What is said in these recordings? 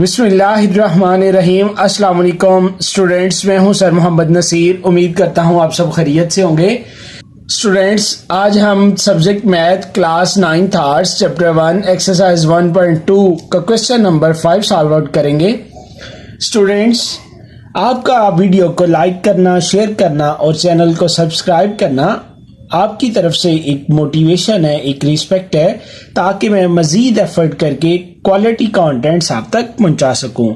बिस्मिल्लाहिर्रहमानिर्रहीम। अस्सलाम वालेकुम स्टूडेंट्स, मैं हूं सर मोहम्मद नसीर। उम्मीद करता हूं आप सब खैरियत से होंगे। स्टूडेंट्स, आज हम subject math class 9th arts chapter 1 exercise 1.2 का क्वेश्चन नंबर 5 सॉल्व आउट करेंगे। स्टूडेंट्स, आपका वीडियो को लाइक करना, शेयर करना और चैनल को सब्सक्राइब करना आपकी तरफ से एक मोटिवेशन है, एक रिस्पेक्ट है, ताकि मैं मज़ीद एफर्ट करके क्वालिटी कंटेंट्स आप तक पहुंचा सकूं।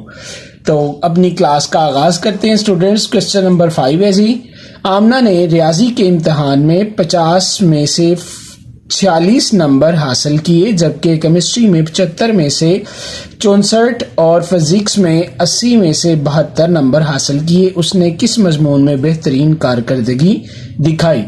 तो अपनी क्लास का आगाज़ करते हैं स्टूडेंट्स। क्वेश्चन नंबर 5 है जी। आमना ने रियाजी के इम्तहान में 50 में से 46 नंबर हासिल किए, जबकि केमिस्ट्री में 75 में से 64 और फिजिक्स में 80 में से 72 नंबर हासिल किए। उसने किस मजमून में बेहतरीन कारकर्दगी दिखाई?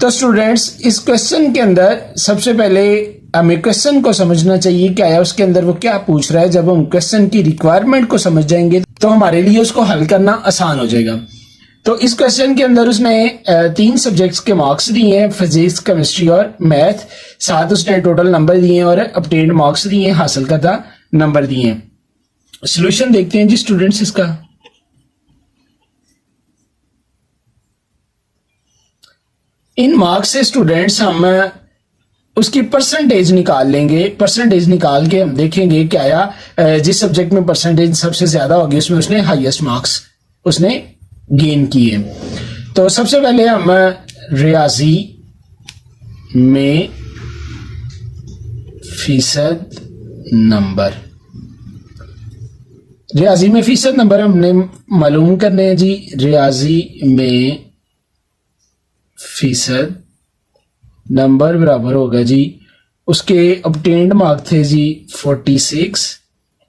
तो स्टूडेंट्स, इस क्वेश्चन के अंदर सबसे पहले हमें क्वेश्चन को समझना चाहिए क्या है, उसके अंदर वो क्या पूछ रहा है। जब हम क्वेश्चन की रिक्वायरमेंट को समझ जाएंगे तो हमारे लिए उसको हल करना आसान हो जाएगा। तो इस क्वेश्चन के अंदर उसने 3 सब्जेक्ट्स के मार्क्स दिए हैं, फिजिक्स, केमिस्ट्री और मैथ। साथ उसने टोटल नंबर दिए हैं और ऑब्टेन्ड मार्क्स दिए हैं, हासिल करदा नंबर दिए हैं। सोल्यूशन देखते हैं जी स्टूडेंट्स इसका। इन मार्क्स से स्टूडेंट्स हम उसकी परसेंटेज निकाल लेंगे। परसेंटेज निकाल के हम देखेंगे क्या आया। जिस सब्जेक्ट में परसेंटेज सबसे ज्यादा होगी उसमें उसने हाईएस्ट मार्क्स उसने गेन किए। तो सबसे पहले हम रियाजी में फीसद नंबर, रियाजी में फीसद नंबर हमने मालूम करने हैं जी। रियाजी में फीसद नंबर बराबर होगा जी, उसके ऑब्टेन्ड मार्क्स थे जी 46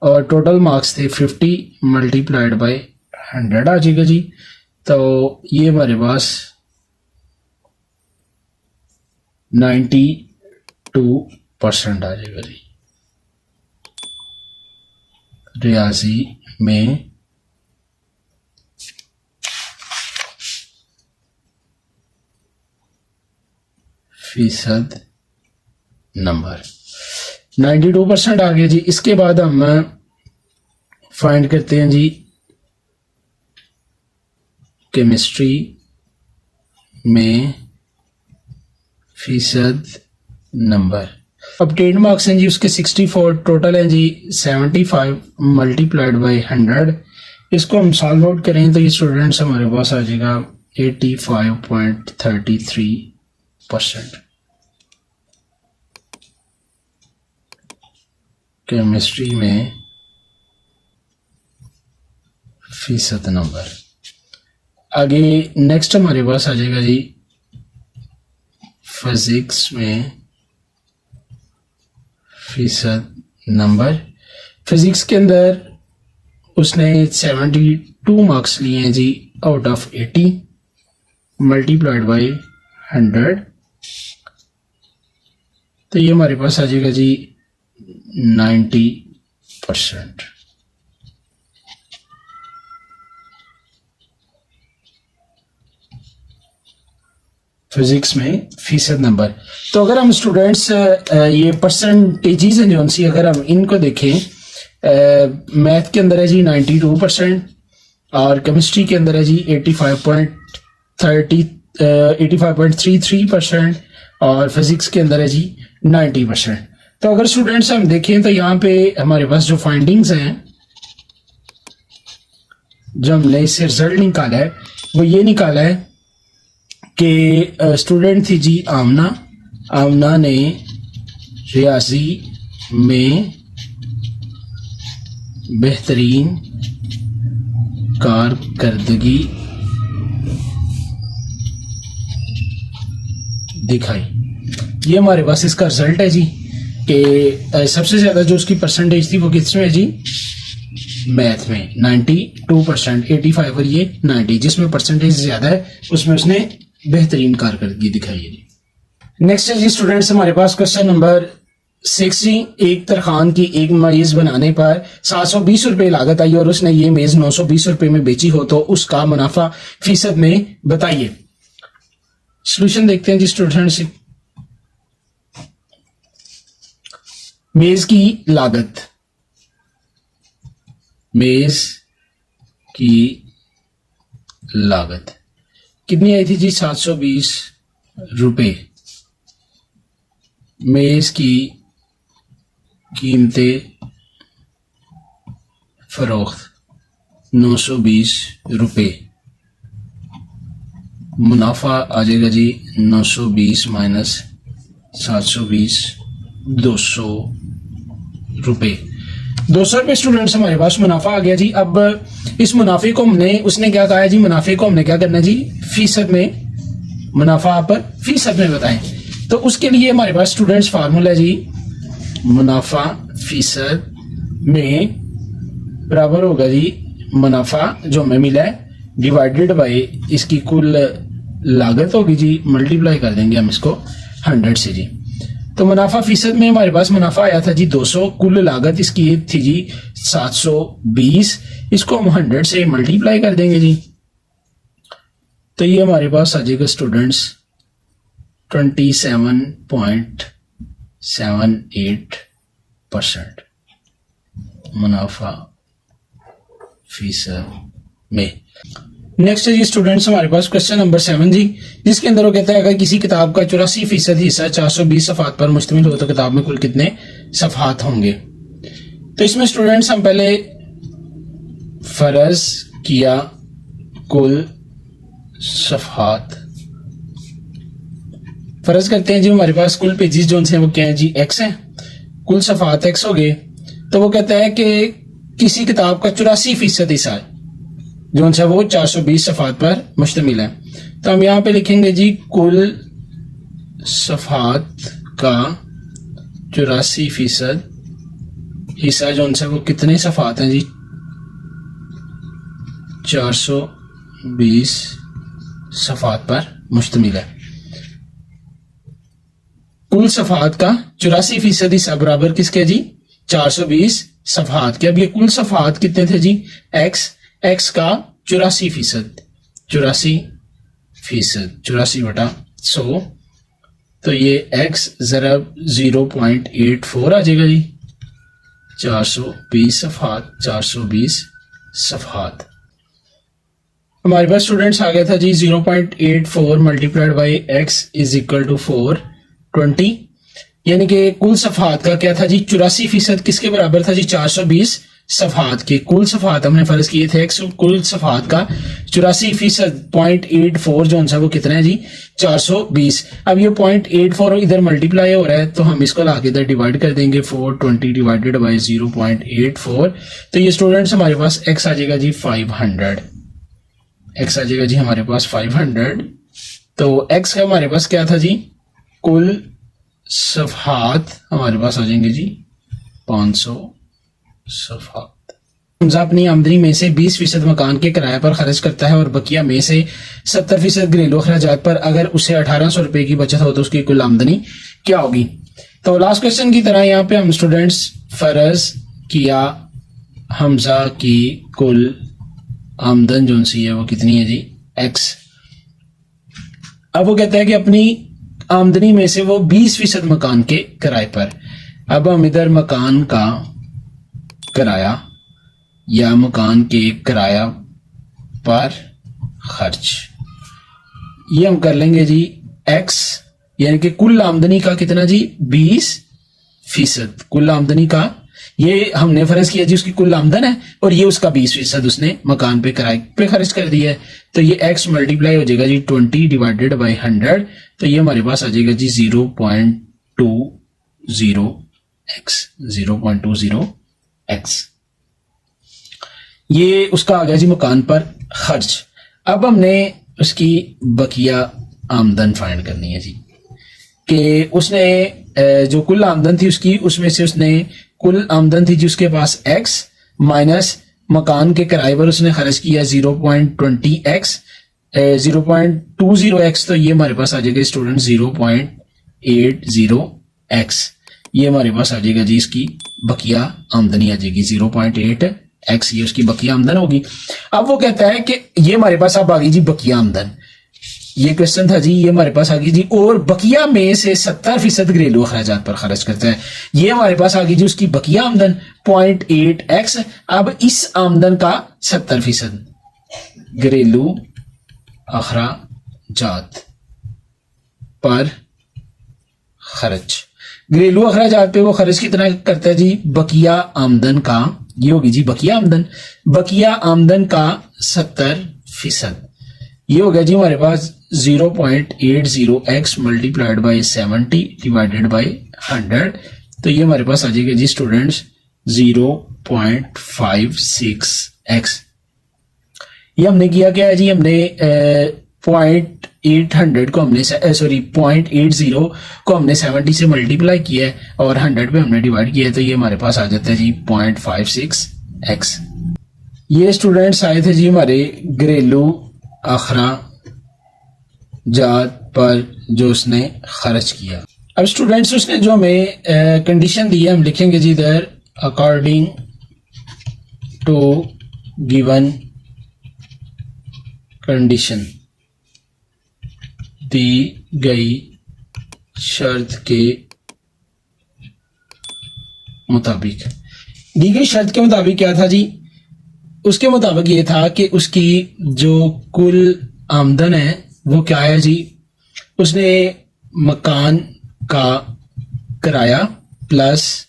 और टोटल मार्क्स थे 50 मल्टीप्लाइड बाय 100 आ जाएगा जी। तो ये हमारे पास 92% आ जाएगा जी। रियाजी में फीसद नंबर 92% आ गया जी। इसके बाद हम फाइंड करते हैं जी केमिस्ट्री में फीसद नंबर। ऑब्टेन्ड मार्क्स हैं जी उसके 64, टोटल हैं जी 75 मल्टीप्लाइड बाय 100। इसको हम सॉल्व आउट करें तो ये स्टूडेंट्स हमारे पास आ जाएगा 85.33%। केमिस्ट्री में फीसद नंबर। आगे नेक्स्ट हमारे पास आ जाएगा जी फिजिक्स में फीसद नंबर। फिजिक्स के अंदर उसने 72 मार्क्स लिए हैं जी आउट ऑफ 80 मल्टीप्लाइड बाय 100। तो ये हमारे पास आ जाएगा जी 90%। फिजिक्स में फीसद नंबर। तो अगर हम स्टूडेंट्स ये परसेंटेजेस हैं जो सी, अगर हम इनको देखें, मैथ के अंदर है जी 92% और केमिस्ट्री के अंदर है जी 85.33% और फिजिक्स के अंदर है जी 90%। तो अगर स्टूडेंट्स हम देखें तो यहाँ पे हमारे पास जो फाइंडिंग्स हैं, जो हमने इससे रिजल्ट निकाला है वो ये निकाला है कि स्टूडेंट थी जी आमना। आमना ने रियाजी में बेहतरीन कारकर्दगी दिखाई। ये हमारे पास इसका रिजल्ट है जी कि सबसे ज्यादा जो उसकी परसेंटेज थी वो किसमें है जी, मैथ में 92%, 85 और ये 90। जिसमें परसेंटेज ज्यादा है उसमें उसने बेहतरीन कारकर्दगी दिखाई है जी। नेक्स्ट है जी स्टूडेंट्स हमारे पास क्वेश्चन नंबर 16। एक तरखान की एक मेज बनाने पर 720 रुपए लागत आई और उसने ये मेज 920 रुपए में बेची हो, तो उसका मुनाफा फीसद में बताइए। सोल्यूशन देखते हैं जी स्टूडेंट्स। मेज की लागत मेज की लागत कितनी आई थी जी? 720 रुपए। मेज की कीमतें फरोख्त 920 रुपए। मुनाफा आ जाएगा जी 920 माइनस 720, 200 रुपए। 200 रुपए स्टूडेंट्स हमारे पास मुनाफा आ गया जी। अब इस मुनाफे को उसने क्या कहा है जी? मुनाफे को हमने क्या करना है जी? फीसद में, मुनाफा आप फीसद में बताएं। तो उसके लिए हमारे पास स्टूडेंट्स फार्मूला है जी, मुनाफा फीसद में बराबर होगा जी मुनाफा जो हमें मिला है डिवाइडेड बाय इसकी कुल लागत होगी जी, मल्टीप्लाई कर देंगे हम इसको 100 से जी। तो मुनाफा फीसद में हमारे पास मुनाफा आया था जी 200, कुल लागत इसकी थी जी 720, इसको हम 100 से मल्टीप्लाई कर देंगे जी। तो ये हमारे पास आ जाएगा स्टूडेंट्स 27.78% मुनाफा फीसद में। नेक्स्ट है जी स्टूडेंट्स हमारे पास क्वेश्चन नंबर 7 जी, जिसके अंदर वो कहता है अगर किसी किताब का 84% हिस्सा 420 सफ़हात पर मुश्तमिल हो तो किताब में कुल कितने सफ़हात होंगे। तो इसमें स्टूडेंट्स हम पहले फर्ज किया कुल सफ़हात, फर्ज करते हैं जी हमारे पास कुल पेजेस जो हैं वो क्या है जी? x है, कुल सफ़हात x हो गए। तो वो कहता है कि किसी किताब का 84% हिस्सा है जो है वो 420 सफ़हात पर मुश्तमिल है। तो हम यहाँ पे लिखेंगे जी कुल सफ़हात का 84% हिस्सा जो है वो कितने सफ़हात हैं जी? 420 सफ़हात पर मुश्तमिल है। कुल सफ़हात का 84% हिस्सा बराबर किसके जी? 420 सफ़हात के। अब ये कुल सफ़हात कितने थे जी? x का 84%, 84 बटा 100, तो ये x ज़रब 0.84 आ जाएगा जी। 420 सफ़हात, 420 सफ़हात हमारे पास स्टूडेंट्स आ गया था जी 0.84 multiplied by x is equal to 420, यानी कि कुल सफ़हात का क्या था जी? 84% किसके बराबर था जी? 420 सफ़हात के। कुल सफ़हात हमने फर्ज किए थे x, कुल सफ़हात का 84% 0.84 जो है वो कितना है जी? 420। अब ये 0.84 इधर मल्टीप्लाई हो रहा है तो हम इसको लाके इधर डिवाइड कर देंगे, 420 डिवाइडेड बाई 0.84, तो ये स्टूडेंट्स हमारे पास x आ जाएगा जी 500, x आ जाएगा जी हमारे पास 500। तो x का हमारे पास क्या था जी? कुल सफ़हात हमारे पास आ जाएंगे जी 500 सफ़हात। हमजा अपनी आमदनी में से 20% मकान के किराए पर खर्च करता है और बकिया में से 70% घरेलू अखराजात पर। अगर उसे 1800 रुपए की बचत हो तो उसकी कुल आमदनी क्या होगी? तो लास्ट क्वेश्चन की तरह यहाँ पे हम स्टूडेंट्स फर्ज किया हमजा की कुल आमदन जो सी है वो कितनी है जी? x। अब वो कहता है कि अपनी आमदनी में से वो 20% मकान के किराए पर। अब हम इधर मकान का किराया या मकान के किराया पर खर्च ये हम कर लेंगे जी x, यानी कि कुल आमदनी का कितना जी? 20%। कुल आमदनी का ये हमने फर्ज किया जी उसकी कुल आमदन है और ये उसका 20% उसने मकान पे किराए पे खर्च कर दिया है। तो ये x मल्टीप्लाई हो जाएगा जी 20 डिवाइडेड बाई 100, तो ये हमारे पास आ जाएगा जी 0.20x। ये उसका आ गया जी मकान पर खर्च। अब हमने उसकी बकिया आमदन फाइंड करनी है जी, कि उसने जो कुल आमदन थी उसकी, उसमें से उसने कुल आमदन थी जी उसके पास x माइनस मकान के किराए पर उसने खर्च किया 0.20x, 0.20x, तो ये हमारे पास आ जाएगा स्टूडेंट 0.80x। ये हमारे पास आ जाएगा जी इसकी बकिया आमदनी आ जाएगी 0.8x, ये उसकी बकिया आमदन होगी। अब वो कहता है कि ये हमारे पास अब आ गई जी बकिया आमदन। ये क्वेश्चन था जी, ये हमारे पास आ गई जी। और बकिया में से 70% घरेलू अखराजात पर खर्च करता है, ये हमारे पास आ गई जी उसकी बकिया आमदन 0.8x। अब इस आमदन का 70% घरेलू अखराजात पर खर्च, घरेलू अखराजात पे वो खर्च कितना करता है जी, बकिया आमदन का, ये होगी जी बकिया आमदन, बकिया आमदन का 70%। ये हो गया जी हमारे पास 0.80x multiplied by 70 divided by 100। तो ये हमारे पास आ जाएगा जी स्टूडेंट्स 0.56x। ये हमने किया क्या है जी, हमने 0.800 को हमने 0.80 को हमने 70 से मल्टीप्लाई किया है और 100 पे हमने डिवाइड किया है, तो ये हमारे पास आ जाता है जी 0.56x। ये स्टूडेंट्स आए थे जी हमारे घरेलू अखराजात पर जो उसने खर्च किया। अब स्टूडेंट्स उसने जो हमें कंडीशन दी है, हम लिखेंगे जी इधर अकॉर्डिंग टू गिवन कंडीशन, दी गई शर्त के मुताबिक। दी गई शर्त के मुताबिक क्या था जी, उसके मुताबिक ये था कि उसकी जो कुल आमदन है वो क्या है जी, उसने मकान का किराया प्लस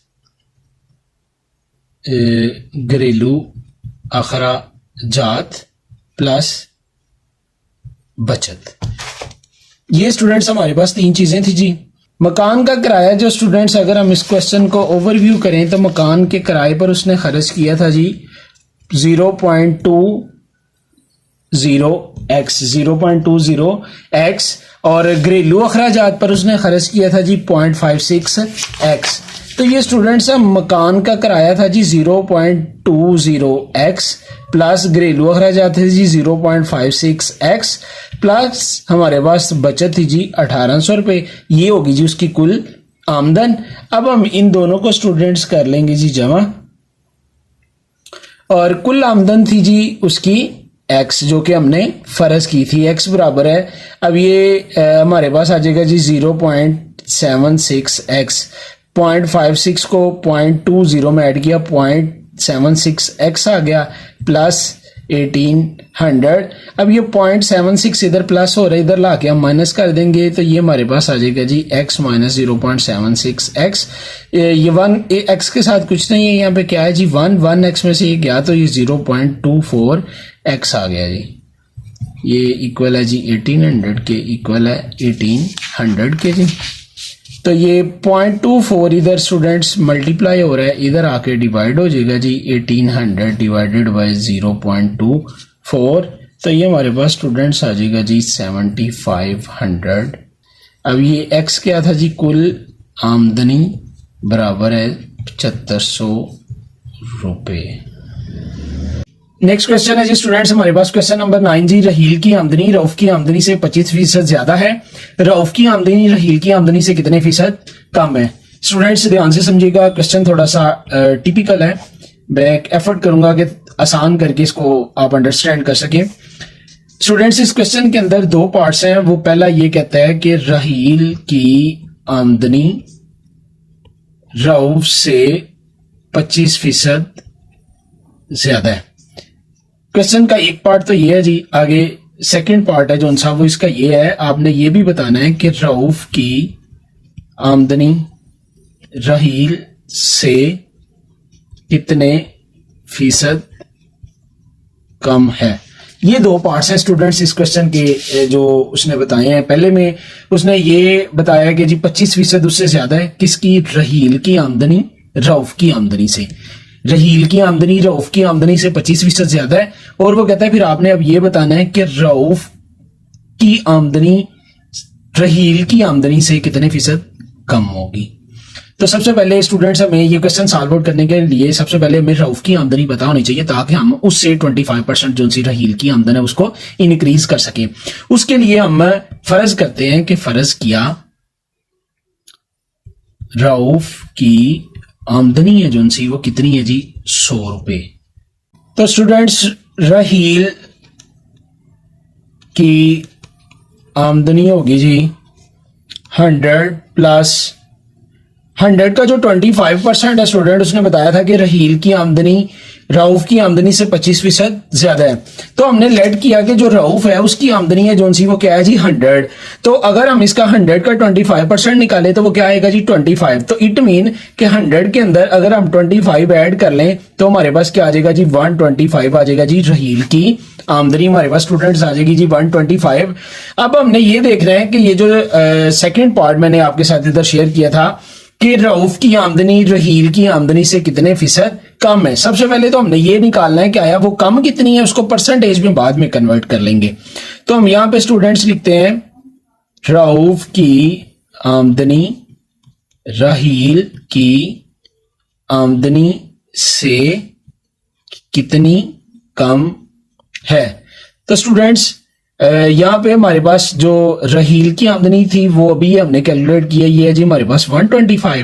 घरेलू अखराजात प्लस बचत। ये स्टूडेंट्स हमारे पास तीन चीजें थी जी। मकान का किराया जो स्टूडेंट्स, अगर हम इस क्वेश्चन को ओवरव्यू करें तो मकान के किराए पर उसने खर्च किया था जी 0.20x और घरेलू अखराजात पर उसने खर्च किया था जी 0.56x। तो ये स्टूडेंट्स मकान का किराया था जी 0.20x प्लस घरेलू अखराजात थे जी 0.56x प्लस हमारे पास बचत थी जी 1800 रुपये। ये होगी जी उसकी कुल आमदन। अब हम इन दोनों को स्टूडेंट्स कर लेंगे जी जमा, और कुल आमदन थी जी उसकी x जो कि हमने फर्ज की थी, x बराबर है, अब ये हमारे पास आ जाएगा जी 0.76x, 0.56 को 0.20 में ऐड किया 0.76x आ गया प्लस 1800। अब ये 0.76 इधर प्लस हो रहा है, इधर ला के हम माइनस कर देंगे तो ये हमारे पास आ जाएगा जी x माइनस 0.76x। ये 1x के साथ कुछ नहीं है, यहाँ पे क्या है जी 1x में से ये गया तो ये 0.24x आ गया जी। ये इक्वल है जी 1800 के, इक्वल है 1800 के जी। तो ये 0.24 इधर स्टूडेंट्स मल्टीप्लाई हो रहा है, इधर आके डिवाइड हो जाएगा जी 1800 डिवाइडेड बाय 0.24। तो ये हमारे पास स्टूडेंट्स आ जाएगा जी 7500। अब ये x क्या था जी, कुल आमदनी बराबर है 7500 रुपये। नेक्स्ट क्वेश्चन है जी स्टूडेंट्स हमारे पास क्वेश्चन नंबर 9 जी। रहील की आमदनी रऊफ की आमदनी से 25% ज्यादा है, रऊफ की आमदनी रहील की आमदनी से कितने फीसद कम है। स्टूडेंट्स ध्यान से समझिएगा, क्वेश्चन थोड़ा सा टिपिकल है, मैं एफर्ट करूंगा कि आसान करके इसको आप अंडरस्टैंड कर सकें। स्टूडेंट्स इस क्वेश्चन के अंदर दो पार्ट्स हैं। वो पहला ये कहता है कि रहील की आमदनी रऊफ से 25% ज्यादा है। क्वेश्चन का एक पार्ट तो ये है जी, आगे सेकंड पार्ट है जो सा वो इसका ये है, आपने ये भी बताना है कि रऊफ की आमदनी रहील से कितने फीसद कम है। ये दो पार्ट्स हैं स्टूडेंट्स इस क्वेश्चन के जो उसने बताए हैं। पहले में उसने ये बताया कि जी 25% उससे ज्यादा है, किसकी, रहील की आमदनी रऊफ की आमदनी से। रहील की आमदनी रऊफ की आमदनी से 25% ज्यादा है, और वो कहता है फिर आपने अब ये बताना है कि रऊफ की आमदनी रहील की आमदनी से कितने फीसद कम होगी। तो सबसे पहले स्टूडेंट्स हमें ये क्वेश्चन सॉल्व आउट करने के लिए सबसे पहले हमें रऊफ की आमदनी पता होनी चाहिए ताकि हम उससे 25% जो सी रहील की आमदन है उसको इंक्रीज कर सके। उसके लिए हम फर्ज करते हैं कि फर्ज किया रऊफ की आमदनी है जो सी वो कितनी है जी 100 रुपए। तो स्टूडेंट्स रहील की आमदनी होगी जी 100 प्लस 100 का जो 25% है स्टूडेंट, उसने बताया था कि रहील की आमदनी रऊफ की आमदनी से 25% ज्यादा है। तो हमने लेट किया कि जो रऊफ है उसकी आमदनी है जो सी वो क्या है जी 100। तो अगर हम इसका 100 का 25% निकालें तो वो क्या आएगा जी 25। तो इट मीन कि 100 के अंदर अगर हम 25 ऐड कर लें तो हमारे पास क्या आ जाएगा जी 125 आ जाएगा जी रहील की आमदनी हमारे पास स्टूडेंट्स आ जाएगी जी 125। अब हमने ये देख रहे हैं कि ये जो सेकेंड पार्ट मैंने आपके साथ इधर शेयर किया था कि रऊफ की आमदनी रहील की आमदनी से कितने फीसद कम है। सबसे पहले तो हमने ये निकालना है कि आया वो कम कितनी है, उसको परसेंटेज में बाद में कन्वर्ट कर लेंगे। तो हम यहां पे स्टूडेंट्स लिखते हैं रऊफ की आमदनी रहील की आमदनी से कितनी कम है। तो स्टूडेंट्स यहाँ पे हमारे पास जो रहील की आमदनी थी वो अभी हमने कैलकुलेट किया, ये है जी हमारे पास 125।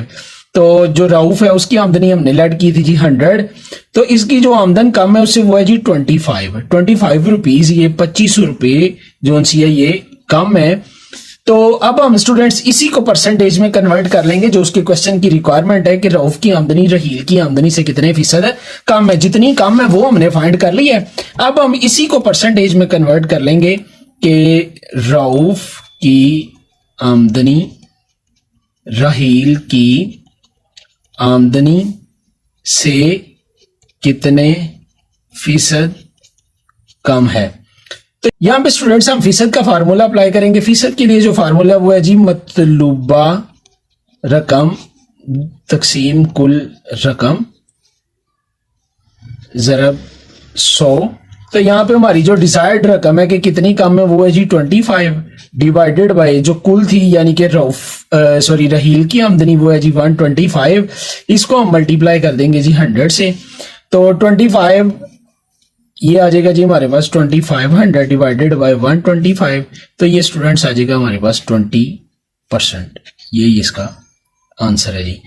तो जो रऊफ है उसकी आमदनी हमने लेट की थी जी 100। तो इसकी जो आमदन कम है उससे वो है जी 25 रुपीज, ये 25 रुपए जो सी है ये कम है। तो अब हम स्टूडेंट्स इसी को परसेंटेज में कन्वर्ट कर लेंगे, जो उसके क्वेश्चन की रिक्वायरमेंट है कि रऊफ की आमदनी रहील की आमदनी से कितने फीसद है कम है। जितनी कम है वो हमने फाइंड कर ली है। अब हम इसी को परसेंटेज में कन्वर्ट कर लेंगे कि रऊफ की आमदनी रहील की आमदनी से कितने फीसद कम है। तो यहां पे स्टूडेंट्स हम फीसद का फार्मूला अप्लाई करेंगे। फीसद के लिए जो फार्मूला वो है जी मतलूबा रकम तकसीम कुल रकम ज़रब 100। तो यहाँ पे हमारी जो डिजायर्ड रकम है कि कितनी कम है वो है जी 25 डिवाइडेड बाय जो कुल थी यानी कि रहील की आमदनी वो है जी 125। इसको हम मल्टीप्लाई कर देंगे जी 100 से। तो 25 ये आ जाएगा जी हमारे पास 2500 डिवाइडेड बाय 125। तो ये स्टूडेंट्स आ जाएगा हमारे पास 20%। ये इसका आंसर है जी।